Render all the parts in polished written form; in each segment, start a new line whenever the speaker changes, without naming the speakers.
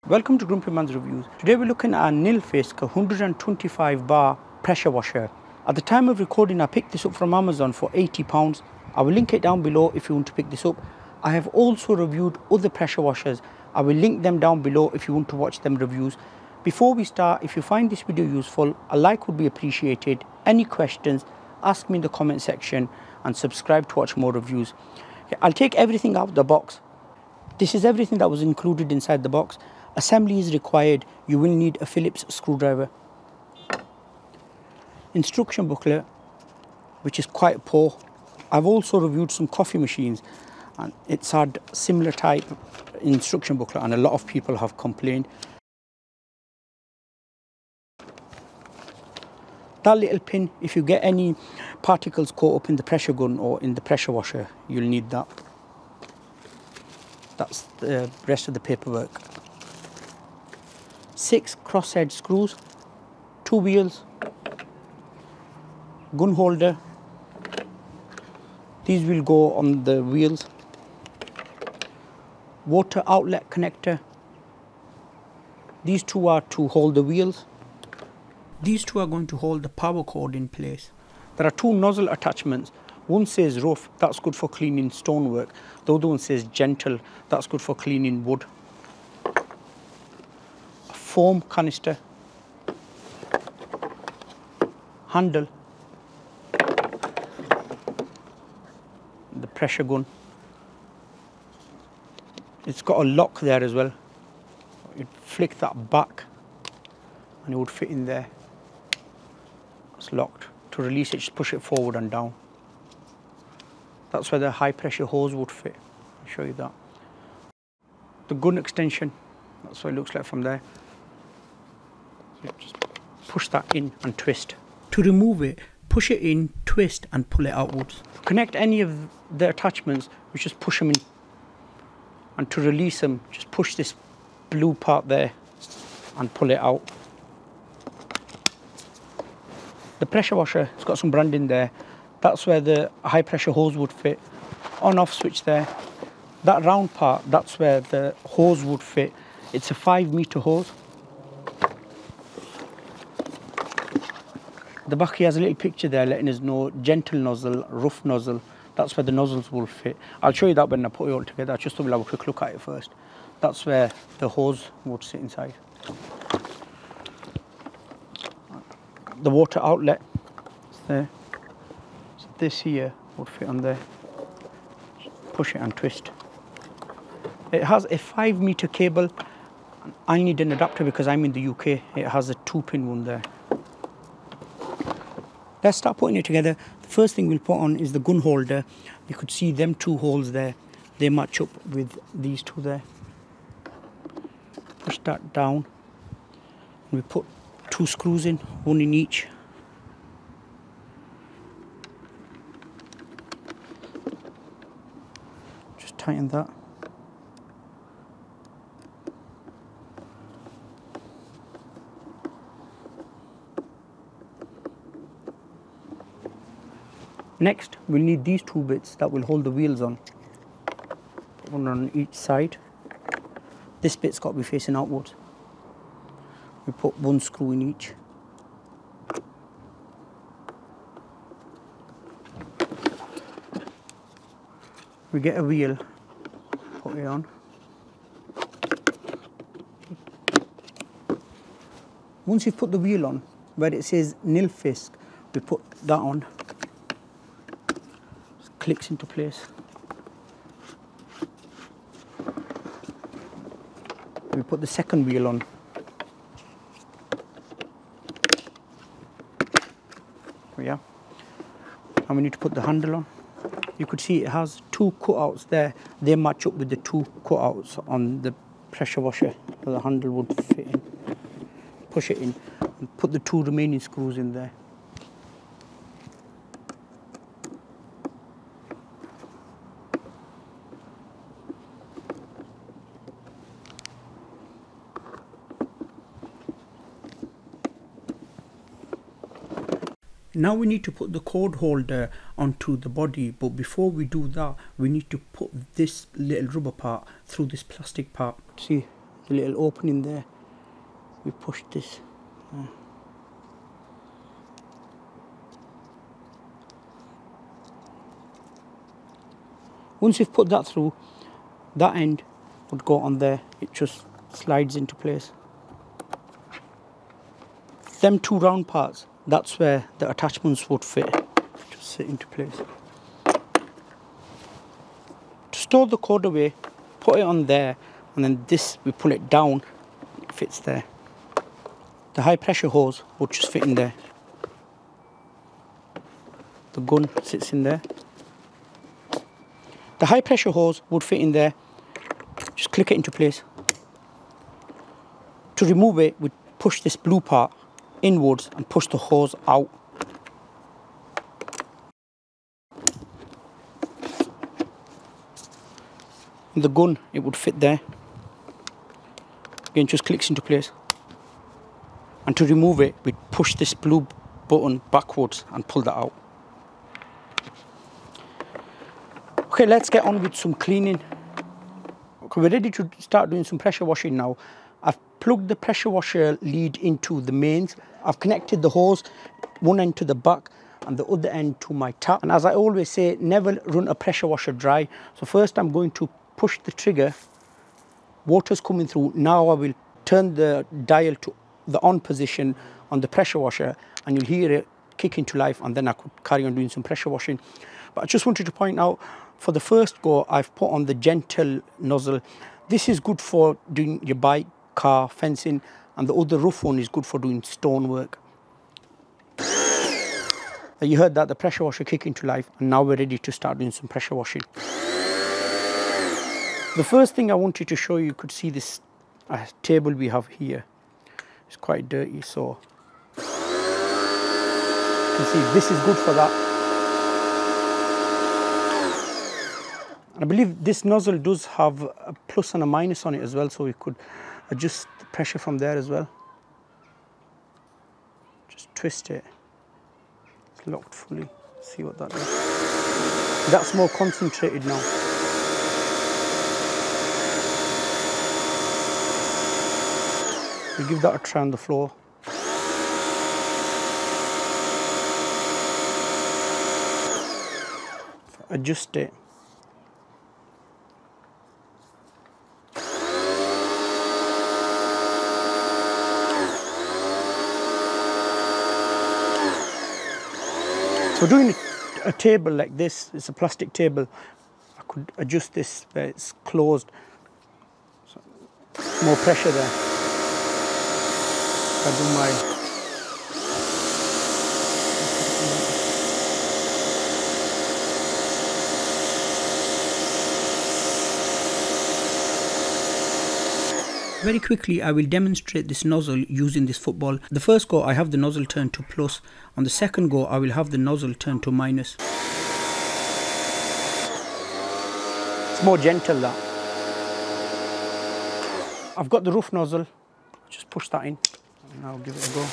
Welcome to Grumpy Man's Reviews. Today we're looking at a Nilfisk 125 bar pressure washer. At the time of recording I picked this up from Amazon for £80. I will link it down below if you want to pick this up. I have also reviewed other pressure washers. I will link them down below if you want to watch them reviews. Before we start, if you find this video useful, a like would be appreciated. Any questions, ask me in the comment section and subscribe to watch more reviews. Okay, I'll take everything out of the box. This is everything that was included inside the box. Assembly is required. You will need a Phillips screwdriver. Instruction booklet, which is quite poor. I've also reviewed some coffee machines and it's had similar type instruction booklet and a lot of people have complained. That little pin, if you get any particles caught up in the pressure gun or in the pressure washer, you'll need that. That's the rest of the paperwork. 6 cross-edge screws, 2 wheels, gun holder. These will go on the wheels. Water outlet connector. These two are to hold the wheels. These two are going to hold the power cord in place. There are 2 nozzle attachments. One says rough, that's good for cleaning stonework. The other one says gentle, that's good for cleaning wood. A foam canister. Handle. The pressure gun. It's got a lock there as well. You'd flick that back and it would fit in there. It's locked. To release it, just push it forward and down. That's where the high pressure hose would fit. I'll show you that. The gun extension, that's what it looks like from there. So just push that in and twist. To remove it, push it in, twist and pull it outwards. To connect any of the attachments, we just push them in. And to release them, just push this blue part there and pull it out. The pressure washer, it's got some branding there. That's where the high pressure hose would fit. On-off switch there. That round part, that's where the hose would fit. It's a 5-meter hose. The back here has a little picture there letting us know gentle nozzle, rough nozzle. That's where the nozzles will fit. I'll show you that when I put it all together. I just thought we'll have a quick look at it first. That's where the hose would sit inside. The water outlet is there. So this here would fit on there. Just push it and twist. It has a 5-meter cable. I need an adapter because I'm in the UK. It has a 2-pin one there. Let's start putting it together. The first thing we'll put on is the gun holder. You could see them 2 holes there. They match up with these 2 there. Push that down. We put 2 screws in, 1 in each. Just tighten that. Next, we'll need these 2 bits that will hold the wheels on. Put 1 on each side. This bit's got to be facing outwards. We put 1 screw in each. We get a wheel, put it on. Once you've put the wheel on, where it says Nilfisk, we put that on. Clicks into place. We put the second wheel on. Yeah. And we need to put the handle on. You could see it has 2 cutouts there. They match up with the 2 cutouts on the pressure washer. So the handle would fit in. Push it in and put the 2 remaining screws in there. Now we need to put the cord holder onto the body, but before we do that we need to put this little rubber part through this plastic part. See, the little opening there, we push this. Once you've put that through, that end would go on there. It just slides into place. Them two round parts, that's where the attachments would fit. Just sit into place. To store the cord away, put it on there, and then this, we pull it down, it fits there. The high pressure hose would just fit in there. The gun sits in there. The high pressure hose would fit in there. Just click it into place. To remove it, we push this blue part inwards and push the hose out. And the gun, it would fit there. Again, just clicks into place. And to remove it, we push this blue button backwards and pull that out. Okay, let's get on with some cleaning. Okay, we're ready to start doing some pressure washing now. I've plugged the pressure washer lead into the mains. I've connected the hose, one end to the back and the other end to my tap. And as I always say, never run a pressure washer dry. So first I'm going to push the trigger. Water's coming through. Now I will turn the dial to the on position on the pressure washer and you'll hear it kick into life, and then I could carry on doing some pressure washing. But I just wanted to point out, for the first go, I've put on the gentle nozzle. This is good for doing your bike, car, fencing, and the other rough one is good for doing stonework. You heard that, the pressure washer kick into life, and now we're ready to start doing some pressure washing. The first thing I wanted to show you, could see this table we have here. It's quite dirty, so you can see this is good for that. And I believe this nozzle does have a plus and a minus on it as well, so we could adjust the pressure from there as well. Just twist it. It's locked fully. See what that does. That's more concentrated now. We'll give that a try on the floor. Adjust it. So doing a table like this, it's a plastic table, I could adjust this where it's closed, so more pressure there. I do my Very quickly, I will demonstrate this nozzle using this football. The first go, I have the nozzle turned to plus. On the second go, I will have the nozzle turned to minus. It's more gentle, that. I've got the rough nozzle. Just push that in and I'll give it a go.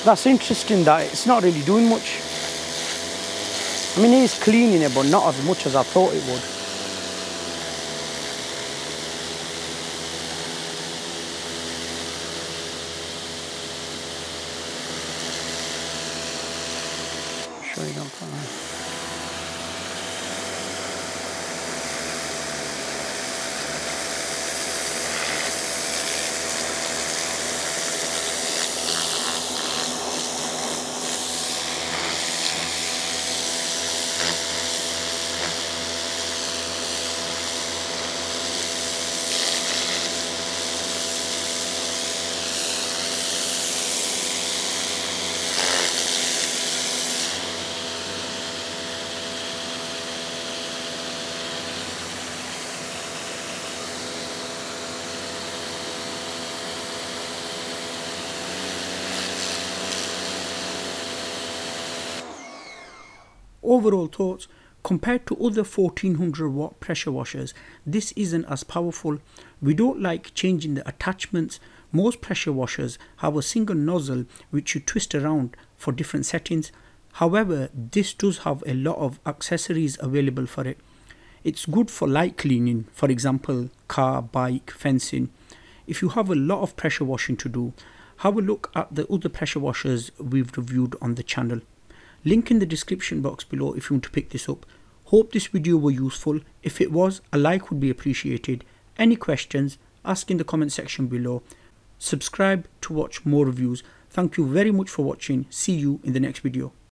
That's interesting that it's not really doing much. I mean, it is cleaning it, but not as much as I thought it would. Show you that. Overall thoughts, compared to other 1400 watt pressure washers, this isn't as powerful. We don't like changing the attachments, Most pressure washers have a single nozzle which you twist around for different settings. However, this does have a lot of accessories available for it. It's good for light cleaning, for example, car, bike, fencing. If you have a lot of pressure washing to do, have a look at the other pressure washers we've reviewed on the channel. Link in the description box below if you want to pick this up. Hope this video was useful. If it was, a like would be appreciated. Any questions, ask in the comment section below. Subscribe to watch more reviews. Thank you very much for watching. See you in the next video.